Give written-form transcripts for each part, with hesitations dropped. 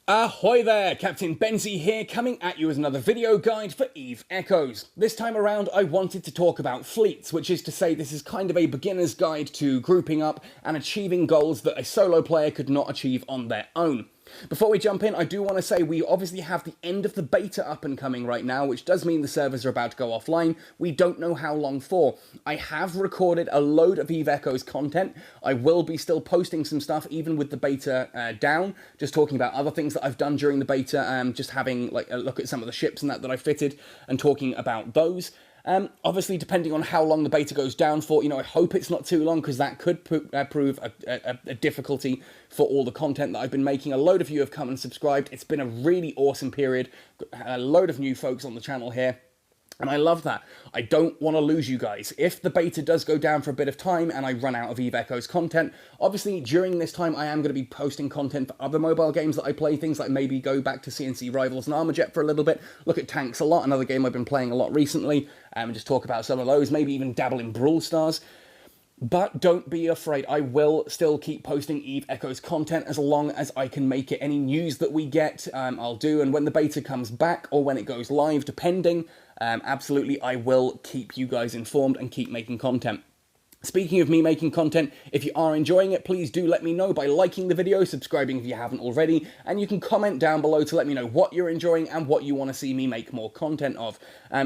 Ahoy there, Captain Benzie here, coming at you with another video guide for EVE Echoes. This time around I wanted to talk about fleets, which is to say this is kind of a beginner's guide to grouping up and achieving goals that a solo player could not achieve on their own. Before we jump in, I do want to say we obviously have the end of the beta up and coming right now, which does mean the servers are about to go offline. We don't know how long for. I have recorded a load of EVE Echoes content. I will be still posting some stuff, even with the beta down, just talking about other things that I've done during the beta, just having like a look at some of the ships and that I fitted, and talking about those. Obviously, depending on how long the beta goes down for, I hope it's not too long, because that could prove a difficulty for all the content that I've been making. A load of you have come and subscribed. It's been a really awesome period. A load of new folks on the channel here. And I love that. I don't want to lose you guys. If the beta does go down for a bit of time and I run out of EVE Echoes content, obviously during this time I am going to be posting content for other mobile games that I play, things like maybe go back to CNC Rivals and Armorjet for a little bit, look at tanks a lot, another game I've been playing a lot recently, and just talk about some of those, maybe even dabble in Brawl Stars. But don't be afraid, I will still keep posting EVE Echoes content as long as I can make it. Any news that we get, I'll do, and when the beta comes back, or when it goes live, depending, absolutely I will keep you guys informed and keep making content. Speaking of me making content, if you are enjoying it, please do let me know by liking the video, subscribing if you haven't already, and you can comment down below to let me know what you're enjoying and what you want to see me make more content of.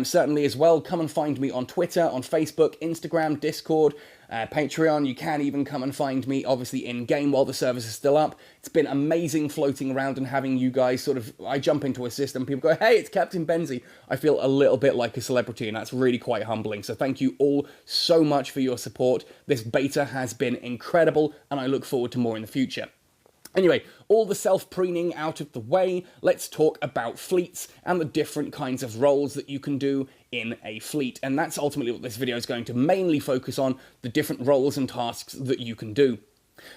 Certainly as well, come and find me on Twitter, on Facebook, Instagram, Discord, Patreon. You can even come and find me, obviously, in-game while the servers are still up. It's been amazing floating around and having you guys sort of, I jump into a system, people go, hey, it's Captain Benzie. I feel a little bit like a celebrity, and that's really quite humbling. So thank you all so much for your support. This beta has been incredible, and I look forward to more in the future. Anyway, all the self-preening out of the way, let's talk about fleets and the different kinds of roles that you can do in a fleet. And that's ultimately what this video is going to mainly focus on, the different roles and tasks that you can do.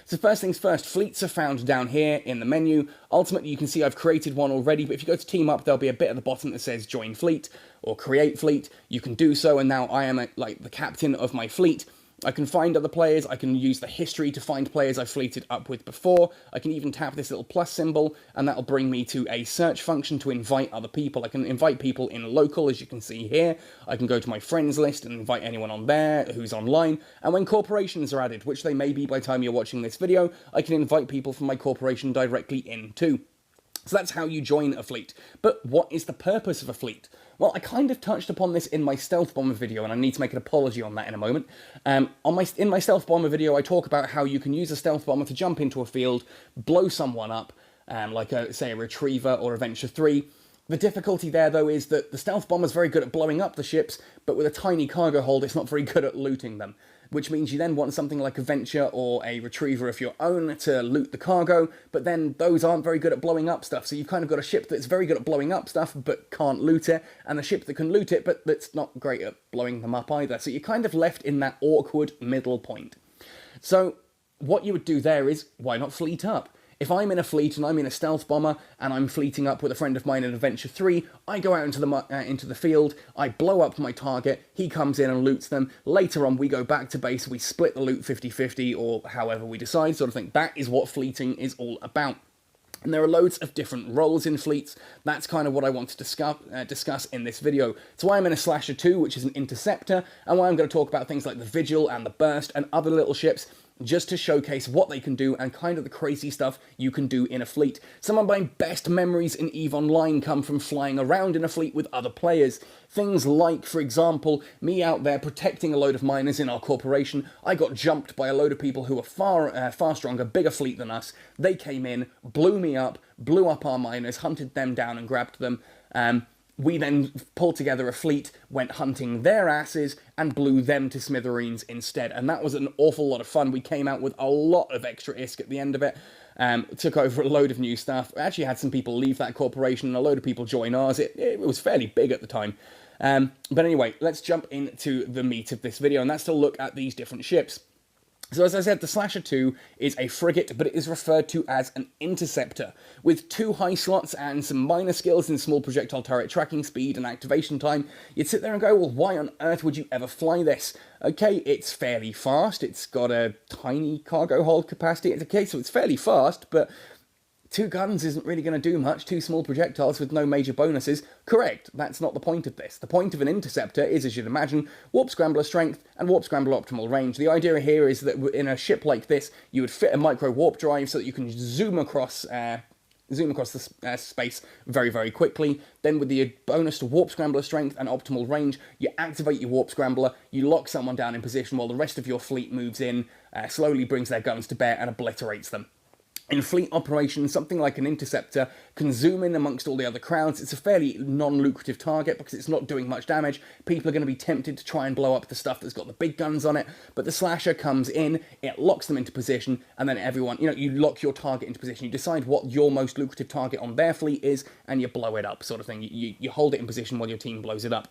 So first things first, fleets are found down here in the menu. Ultimately, you can see I've created one already, but if you go to team up, there'll be a bit at the bottom that says join fleet or create fleet. You can do so, and now I am like the captain of my fleet. I can find other players, I can use the history to find players I've fleeted up with before, I can even tap this little plus symbol, and that'll bring me to a search function to invite other people. I can invite people in local, as you can see here. I can go to my friends list and invite anyone on there who's online, and when corporations are added, which they may be by the time you're watching this video, I can invite people from my corporation directly in too. So that's how you join a fleet. But what is the purpose of a fleet? Well, I kind of touched upon this in my Stealth Bomber video, and I need to make an apology on that in a moment. In my Stealth Bomber video, I talk about how you can use a Stealth Bomber to jump into a field, blow someone up, like, say, a Retriever or a Venture 3. The difficulty there, though, is that the Stealth Bomber's very good at blowing up the ships, but with a tiny cargo hold, it's not very good at looting them. Which means you then want something like a Venture or a Retriever of your own to loot the cargo, but then those aren't very good at blowing up stuff, so you've kind of got a ship that's very good at blowing up stuff, but can't loot it, and a ship that can loot it, but that's not great at blowing them up either. So you're kind of left in that awkward middle point. So what you would do there is, why not fleet up? If I'm in a fleet and I'm in a Stealth Bomber and I'm fleeting up with a friend of mine in Adventure 3, I go out into the field, I blow up my target, he comes in and loots them. Later on, we go back to base, we split the loot 50-50 or however we decide, sort of thing. That is what fleeting is all about. And there are loads of different roles in fleets. That's kind of what I want to discuss in this video. It's why I'm in a Thrasher 2, which is an Interceptor, and why I'm going to talk about things like the Vigil and the Burst and other little ships, just to showcase what they can do and kind of the crazy stuff you can do in a fleet. Some of my best memories in EVE Online come from flying around in a fleet with other players. Things like, for example, me out there protecting a load of miners in our corporation. I got jumped by a load of people who were far stronger, bigger fleet than us. They came in, blew me up, blew up our miners, hunted them down and grabbed them. We then pulled together a fleet, went hunting their asses, and blew them to smithereens instead. And that was an awful lot of fun. We came out with a lot of extra ISK at the end of it. Took over a load of new stuff. I actually had some people leave that corporation and a load of people join ours. It was fairly big at the time. But anyway, let's jump into the meat of this video, and that's to look at these different ships. So as I said, the Thrasher 2 is a frigate, but it is referred to as an interceptor. With 2 high slots and some minor skills in small projectile turret tracking speed and activation time, you'd sit there and go, well, why on earth would you ever fly this? Okay, it's fairly fast, it's got a tiny cargo hold capacity, okay, so it's fairly fast, but 2 guns isn't really going to do much, 2 small projectiles with no major bonuses. Correct, that's not the point of this. The point of an interceptor is, as you'd imagine, warp scrambler strength and warp scrambler optimal range. The idea here is that in a ship like this, you would fit a micro warp drive so that you can zoom across the space very, very quickly. Then with the bonus to warp scrambler strength and optimal range, you activate your warp scrambler, you lock someone down in position while the rest of your fleet moves in, slowly brings their guns to bear and obliterates them. In fleet operations, something like an interceptor can zoom in amongst all the other crowds. It's a fairly non-lucrative target because it's not doing much damage. People are going to be tempted to try and blow up the stuff that's got the big guns on it, but the slasher comes in, it locks them into position, and then everyone, you lock your target into position. You decide what your most lucrative target on their fleet is, and you blow it up, sort of thing. You hold it in position while your team blows it up.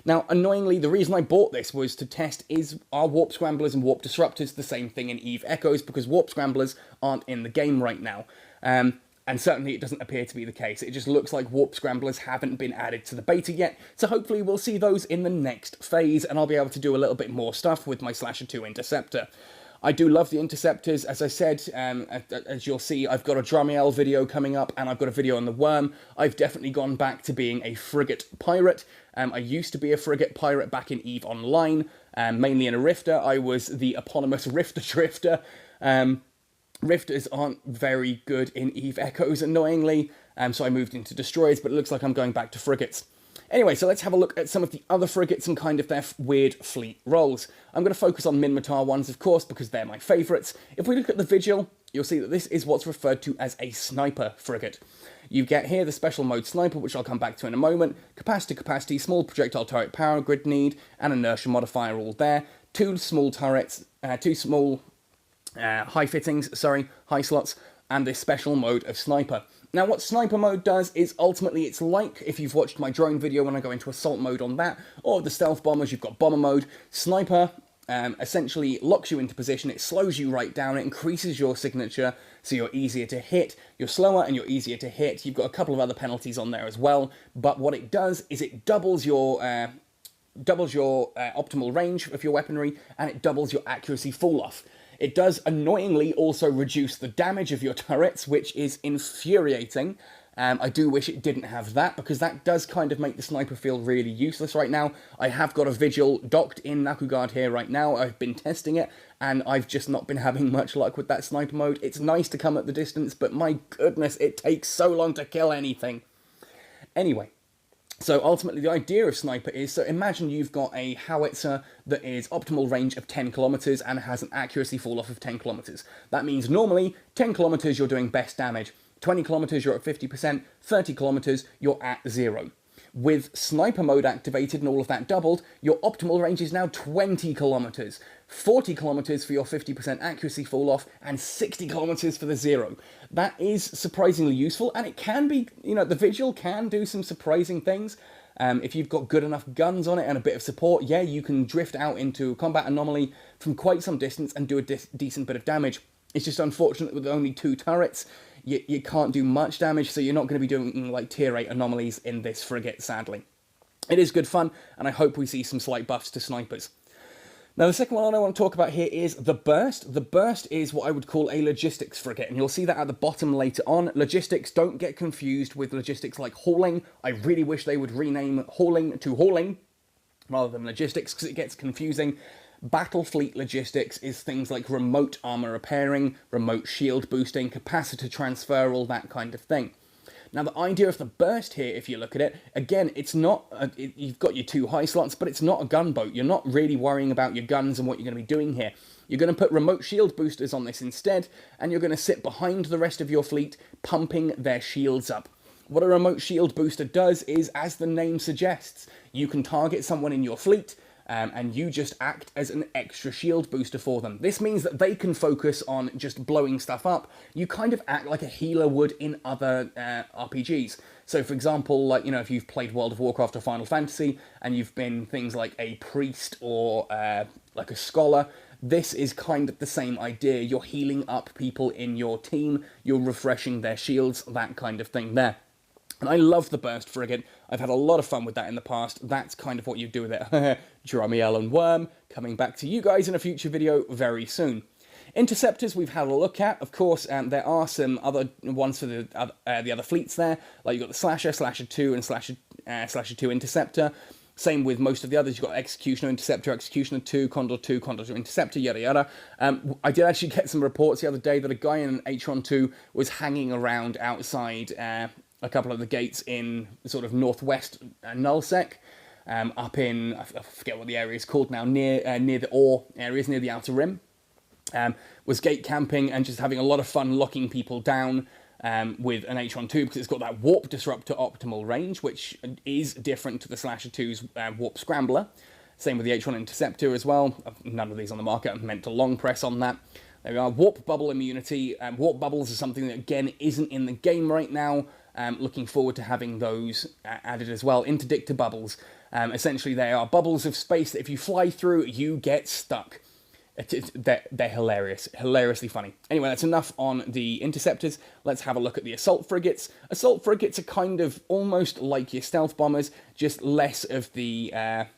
Now, annoyingly, the reason I bought this was to test are warp scramblers and warp disruptors the same thing in EVE Echoes, because warp scramblers aren't in the game right now. And certainly it doesn't appear to be the case. It just looks like warp scramblers haven't been added to the beta yet, so hopefully we'll see those in the next phase, and I'll be able to do a little bit more stuff with my Slasher 2 Interceptor. I do love the Interceptors. As I said, as you'll see, I've got a Drumiel video coming up, and I've got a video on the Worm. I've definitely gone back to being a frigate pirate. I used to be a frigate pirate back in EVE Online, mainly in a Rifter. I was the eponymous Rifter Drifter. Rifters aren't very good in EVE Echoes, annoyingly, so I moved into Destroyers, but it looks like I'm going back to frigates. Anyway, so let's have a look at some of the other frigates and kind of their weird fleet roles. I'm going to focus on Minmatar ones, of course, because they're my favourites. If we look at the Vigil, you'll see that this is what's referred to as a sniper frigate. You get here the special mode sniper, which I'll come back to in a moment, capacity, small projectile turret power grid need, and inertia modifier all there. 2 small turrets, 2 small high slots, and this special mode of sniper. Now, what sniper mode does is ultimately it's like, if you've watched my drone video when I go into assault mode on that, or the stealth bombers, you've got bomber mode. Sniper essentially locks you into position, it slows you right down, it increases your signature, so you're easier to hit, you're slower and you're easier to hit. You've got a couple of other penalties on there as well, but what it does is it doubles your optimal range of your weaponry, and it doubles your accuracy fall-off. It does annoyingly also reduce the damage of your turrets, which is infuriating. I do wish it didn't have that, because that does kind of make the sniper feel really useless right now. I have got a Vigil docked in Nakugard here right now. I've been testing it, and I've just not been having much luck with that sniper mode. It's nice to come at the distance, but my goodness, it takes so long to kill anything. Anyway. So ultimately the idea of sniper is, so imagine you've got a howitzer that is optimal range of 10 kilometers and has an accuracy fall off of 10 kilometers. That means normally 10 kilometers you're doing best damage, 20 kilometers you're at 50%, 30 kilometers you're at 0. With sniper mode activated and all of that doubled, your optimal range is now 20 kilometers, 40 kilometers for your 50% accuracy fall off, and 60 kilometers for the 0. That is surprisingly useful, and it can be, the Vigil can do some surprising things. If you've got good enough guns on it and a bit of support, yeah, you can drift out into combat anomaly from quite some distance and do a decent bit of damage. It's just unfortunate with only 2 turrets, you can't do much damage, so you're not going to be doing like tier 8 anomalies in this frigate, sadly. It is good fun, and I hope we see some slight buffs to snipers. Now, the second one I want to talk about here is the Burst. The Burst is what I would call a logistics frigate, and you'll see that at the bottom later on. Logistics, don't get confused with logistics like hauling. I really wish they would rename hauling to hauling rather than logistics, because it gets confusing. Battle fleet logistics is things like remote armor repairing, remote shield boosting, capacitor transfer, all that kind of thing. Now, the idea of the Burst here, if you look at it, again, it's not, you've got your 2 high slots, but it's not a gunboat. You're not really worrying about your guns and what you're going to be doing here. You're going to put remote shield boosters on this instead, and you're going to sit behind the rest of your fleet, pumping their shields up. What a remote shield booster does is, as the name suggests, you can target someone in your fleet, and you just act as an extra shield booster for them. This means that they can focus on just blowing stuff up. You kind of act like a healer would in other RPGs. So, for example, like, if you've played World of Warcraft or Final Fantasy, and you've been things like a priest or like a scholar, this is kind of the same idea. You're healing up people in your team, you're refreshing their shields, that kind of thing there. And I love the Burst frigate. I've had a lot of fun with that in the past. That's kind of what you do with it. Drumiel and Worm, coming back to you guys in a future video very soon. Interceptors we've had a look at. Of course, there are some other ones for the other fleets there. Like you've got the Slasher, Slasher 2, and Slasher 2 Interceptor. Same with most of the others. You've got Executioner, Interceptor, Executioner 2, Condor 2, Condor 2 Interceptor, yada yada. I did actually get some reports the other day that a guy in an Atron 2 was hanging around outside a couple of the gates in sort of northwest nullsec, up in, I forget what the area is called now, near the ore areas, near the outer rim. Was gate camping and just having a lot of fun locking people down with an Atron 2 because it's got that warp disruptor optimal range, which is different to the Slasher 2's warp scrambler. Same with the Atron Interceptor as well. None of these on the market. I'm meant to long press on that. There we are. Warp bubble immunity. Warp bubbles are something that, again, isn't in the game right now. Looking forward to having those added as well. Interdictor bubbles. Essentially, they are bubbles of space that if you fly through, you get stuck. They're hilarious, hilariously funny. Anyway, that's enough on the interceptors. Let's have a look at the assault frigates. Assault frigates are kind of almost like your stealth bombers, just less of the kind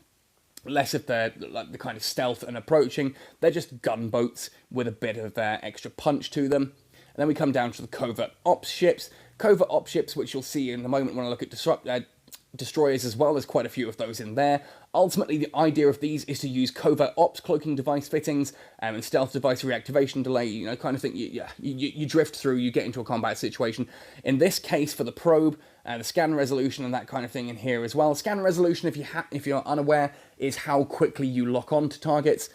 of stealth and approaching. They're just gunboats with a bit of extra punch to them. And then we come down to the covert ops ships. Covert ops ships, which you'll see in a moment when I look at destroyers as well. There's quite a few of those in there. Ultimately, the idea of these is to use covert ops cloaking device fittings and stealth device reactivation delay, you know, kind of thing. You drift through, you get into a combat situation. In this case, for the probe, the scan resolution and that kind of thing in here as well. Scan resolution, if you're unaware, is how quickly you lock on to targets.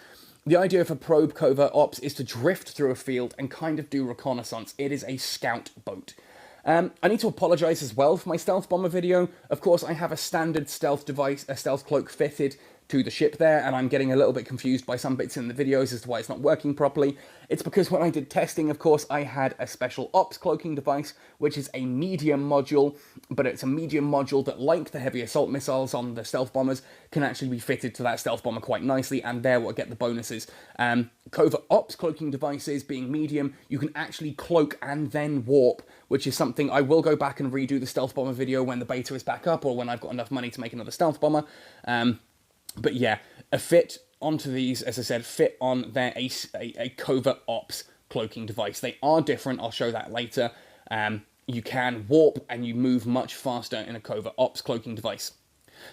The idea for probe covert ops is to drift through a field and kind of do reconnaissance. It is a scout boat. I need to apologise as well for my stealth bomber video. Of course, I have a standard stealth device, a stealth cloak fitted to the ship there, and I'm getting a little bit confused by some bits in the videos as to why it's not working properly. It's because when I did testing, of course, I had a special ops cloaking device, which is a medium module, but it's a medium module that, like the heavy assault missiles on the stealth bombers, can actually be fitted to that stealth bomber quite nicely, and there will get the bonuses. Covert ops cloaking devices, being medium, you can actually cloak and then warp, which is something I will go back and redo the stealth bomber video when the beta is back up, or when I've got enough money to make another stealth bomber. But yeah, a fit onto these, as I said, fit on their a covert ops cloaking device. They are different, I'll show that later. You can warp and you move much faster in a covert ops cloaking device.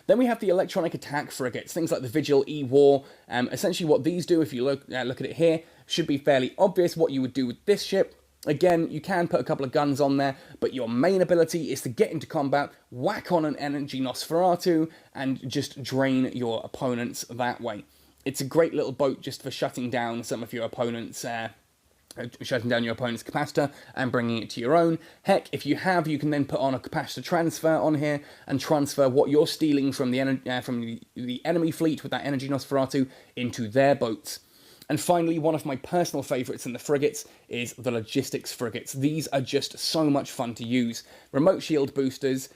Then we have the electronic attack frigates, things like the Vigil E-War. Essentially what these do, if you look at it here, should be fairly obvious what you would do with this ship. Again, you can put a couple of guns on there, but your main ability is to get into combat, whack on an energy Nosferatu, and just drain your opponents that way. It's a great little boat just for shutting down some of your opponents' shutting down your opponent's capacitor and bringing it to your own. Heck, if you can then put on a capacitor transfer on here and transfer what you're stealing from the enemy fleet with that energy Nosferatu into their boats. And finally, one of my personal favourites in the frigates is the logistics frigates. These are just so much fun to use. Remote shield boosters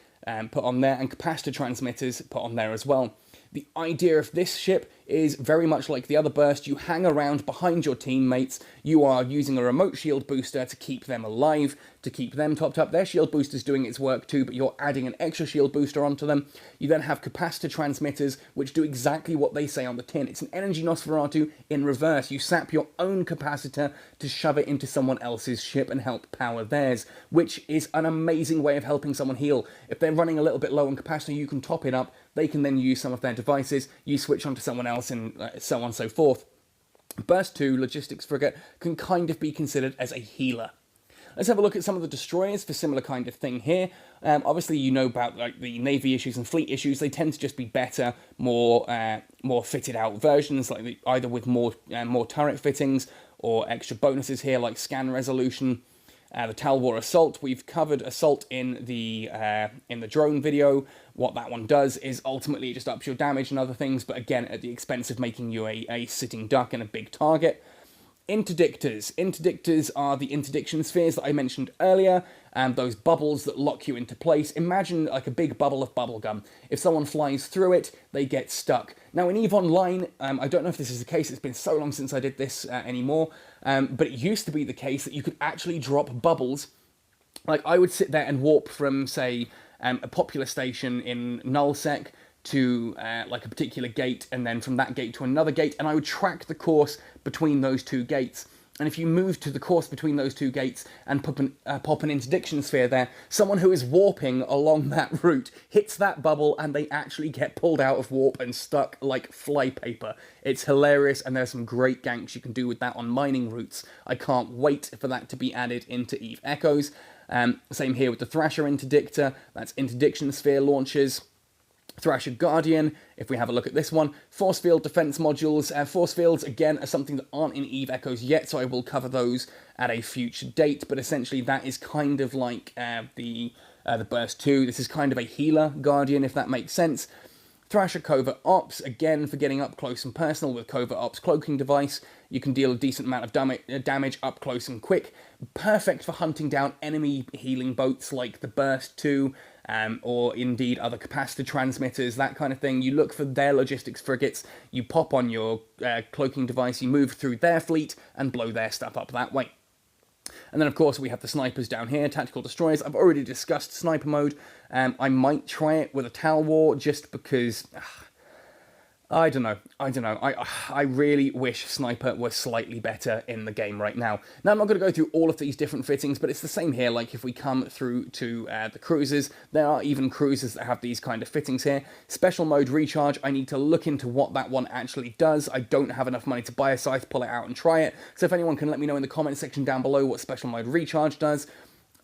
put on there, and capacitor transmitters put on there as well. The idea of this ship is very much like the other burst. You hang around behind your teammates. You are using a remote shield booster to keep them alive, to keep them topped up. Their shield booster's doing its work too, but you're adding an extra shield booster onto them. You then have capacitor transmitters, which do exactly what they say on the tin. It's an energy Nosferatu in reverse. You sap your own capacitor to shove it into someone else's ship and help power theirs, which is an amazing way of helping someone heal. If they're running a little bit low on capacitor, you can top it up. They can then use some of their devices, you switch onto someone else, and so on and so forth. Burst 2 Logistics Frigate can kind of be considered as a healer. Let's have a look at some of the destroyers for similar kind of thing here. Obviously, you know about like the Navy issues and fleet issues. They tend to just be better, more fitted out versions, like either with more turret fittings or extra bonuses here, like scan resolution. The Talwar Assault, we've covered Assault in the drone video. What that one does is ultimately it just ups your damage and other things, but again at the expense of making you a sitting duck and a big target. Interdictors. Interdictors are the interdiction spheres that I mentioned earlier, and those bubbles that lock you into place. Imagine like a big bubble of bubblegum. If someone flies through it, they get stuck. Now in EVE Online, I don't know if this is the case, it's been so long since I did this anymore, but it used to be the case that you could actually drop bubbles. Like I would sit there and warp from, say, a popular station in nullsec to like a particular gate, and then from that gate to another gate, and I would track the course between those two gates. And if you move to the course between those two gates and pop an interdiction sphere there, someone who is warping along that route hits that bubble and they actually get pulled out of warp and stuck like flypaper. It's hilarious, and there's some great ganks you can do with that on mining routes. I can't wait for that to be added into EVE Echoes. Same here with the Thrasher Interdictor. That's interdiction sphere launchers. Thrasher Guardian, if we have a look at this one, force field defense modules. Force fields, again, are something that aren't in EVE Echoes yet, so I will cover those at a future date, but essentially that is kind of like the Burst 2. This is kind of a healer Guardian, if that makes sense. Thrasher Covert Ops, again, for getting up close and personal with Covert Ops cloaking device. You can deal a decent amount of damage up close and quick. Perfect for hunting down enemy healing boats like the Burst 2, or indeed other capacitor transmitters, that kind of thing. You look for their logistics frigates, you pop on your cloaking device, you move through their fleet, and blow their stuff up that way. And then, of course, we have the snipers down here, tactical destroyers. I've already discussed sniper mode. I might try it with a Talwar just because... I don't know. I really wish Sniper was slightly better in the game right now. Now, I'm not going to go through all of these different fittings, but it's the same here. Like, if we come through to the cruisers, there are even cruisers that have these kind of fittings here. Special mode recharge, I need to look into what that one actually does. I don't have enough money to buy a Scythe, pull it out and try it. So if anyone can let me know in the comment section down below what special mode recharge does.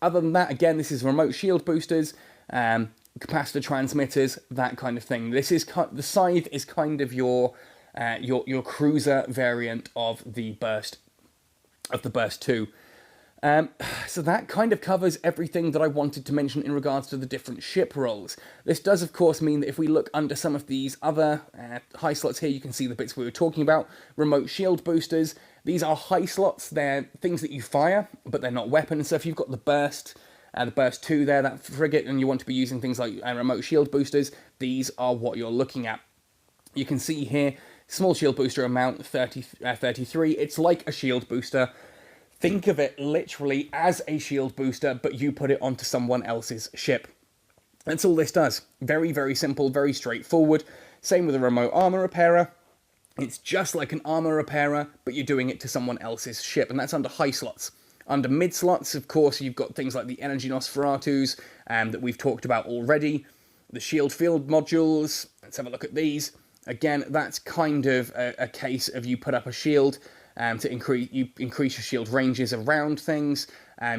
Other than that, again, this is remote shield boosters, capacitor transmitters, that kind of thing. This is the Scythe is kind of your cruiser variant of the Burst 2. So that kind of covers everything that I wanted to mention in regards to the different ship roles. This does, of course, mean that if we look under some of these other high slots here, you can see the bits we were talking about. Remote shield boosters. These are high slots. They're things that you fire, but they're not weapons. So if you've got the Burst 2 there, that frigate, and you want to be using things like remote shield boosters, these are what you're looking at. You can see here, small shield booster amount, 33. It's like a shield booster. Think of it literally as a shield booster, but you put it onto someone else's ship. That's all this does. Very, very simple, very straightforward. Same with a remote armor repairer. It's just like an armor repairer, but you're doing it to someone else's ship, and that's under high slots. Under mid slots, of course, you've got things like the Energy Nosferatus that we've talked about already. The shield field modules, let's have a look at these. Again, that's kind of a case of you put up a shield to increase your shield ranges around things.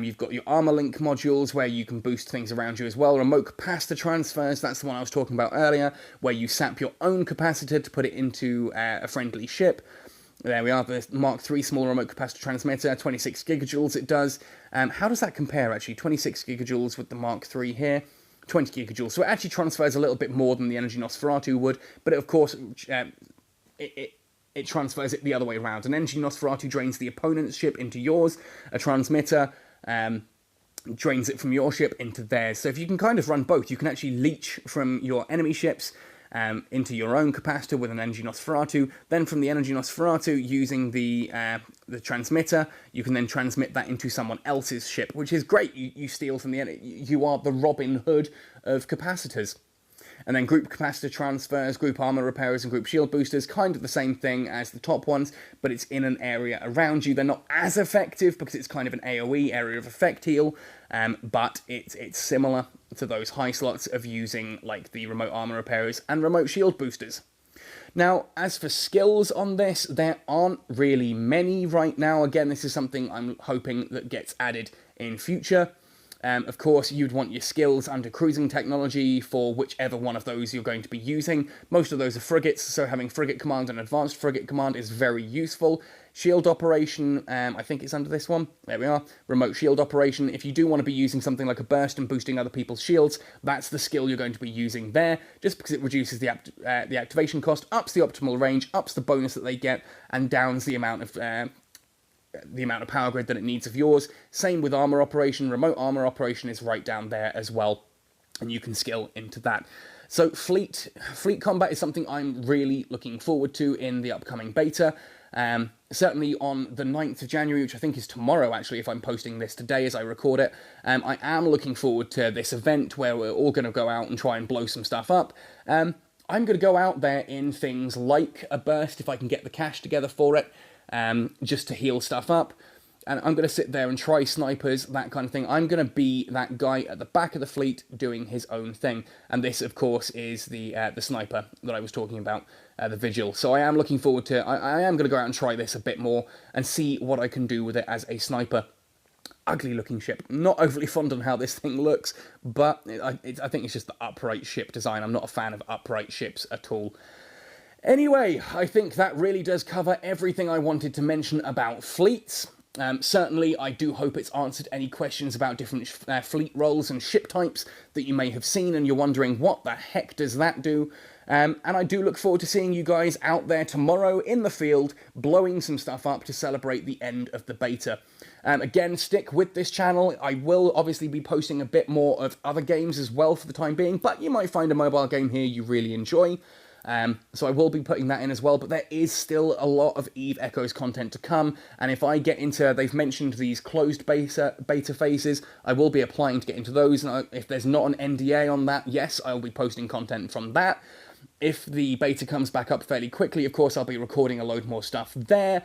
You've got your armor link modules where you can boost things around you as well. Remote capacitor transfers, that's the one I was talking about earlier, where you sap your own capacitor to put it into a friendly ship. There we are, the Mark III small remote capacitor transmitter, 26 gigajoules it does. How does that compare, actually? 26 gigajoules with the Mark III here, 20 gigajoules. So it actually transfers a little bit more than the Energy Nosferatu would, but of course, it transfers it the other way around. An Energy Nosferatu drains the opponent's ship into yours, a transmitter drains it from your ship into theirs. So if you can kind of run both, you can actually leech from your enemy ships into your own capacitor with an Energy Nosferatu. Then from the Energy Nosferatu, using the transmitter, you can then transmit that into someone else's ship, which is great. You steal from you are the Robin Hood of capacitors. And then group capacitor transfers, group armor repairers, and group shield boosters, kind of the same thing as the top ones, but it's in an area around you. They're not as effective because it's kind of an AoE, area of effect heal, but it's similar to those high slots of using like the remote armor repairers and remote shield boosters. Now, as for skills on this, there aren't really many right now. Again, this is something I'm hoping that gets added in future. Of course, you'd want your skills under cruising technology for whichever one of those you're going to be using. Most of those are frigates, so having frigate command and advanced frigate command is very useful. Shield operation, I think it's under this one. There we are. Remote shield operation. If you do want to be using something like a burst and boosting other people's shields, that's the skill you're going to be using there, just because it reduces the activation cost, ups the optimal range, ups the bonus that they get, and downs the amount of power grid that it needs of yours. Same with armor operation. Remote armor operation is right down there as well, and you can skill into that. So fleet combat is something I'm really looking forward to in the upcoming beta. Certainly on the 9th of January, which I think is tomorrow actually, if I'm posting this today as I record it, I am looking forward to this event where we're all going to go out and try and blow some stuff up. I'm going to go out there in things like a burst if I can get the cash together for it. just to heal stuff up. And I'm going to sit there and try snipers, that kind of thing. I'm going to be that guy at the back of the fleet doing his own thing. And this, of course, is the sniper that I was talking about, the Vigil. So I am looking forward to... I am going to go out and try this a bit more and see what I can do with it as a sniper. Ugly looking ship. Not overly fond on how this thing looks, but I think it's just the upright ship design. I'm not a fan of upright ships at all. Anyway, I think that really does cover everything I wanted to mention about fleets. Certainly, I do hope it's answered any questions about different fleet roles and ship types that you may have seen and you're wondering what the heck does that do. And I do look forward to seeing you guys out there tomorrow in the field blowing some stuff up to celebrate the end of the beta. Again, stick with this channel. I will obviously be posting a bit more of other games as well for the time being, but you might find a mobile game here you really enjoy. So I will be putting that in as well, but there is still a lot of Eve Echoes content to come, and if I get into, they've mentioned these closed beta phases, I will be applying to get into those, and if there's not an NDA on that, yes, I'll be posting content from that. If the beta comes back up fairly quickly, of course, I'll be recording a load more stuff there.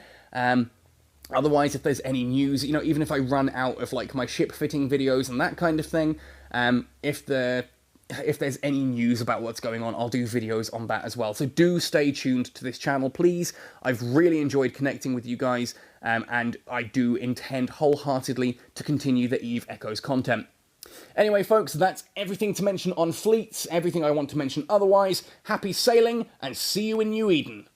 Otherwise, if there's any news, you know, even if I run out of, like, my ship fitting videos and that kind of thing, if there's any news about what's going on, I'll do videos on that as well. So do stay tuned to this channel, please. I've really enjoyed connecting with you guys, and I do intend wholeheartedly to continue the Eve Echoes content. Anyway, folks, that's everything to mention on fleets, everything I want to mention otherwise. Happy sailing, and see you in New Eden.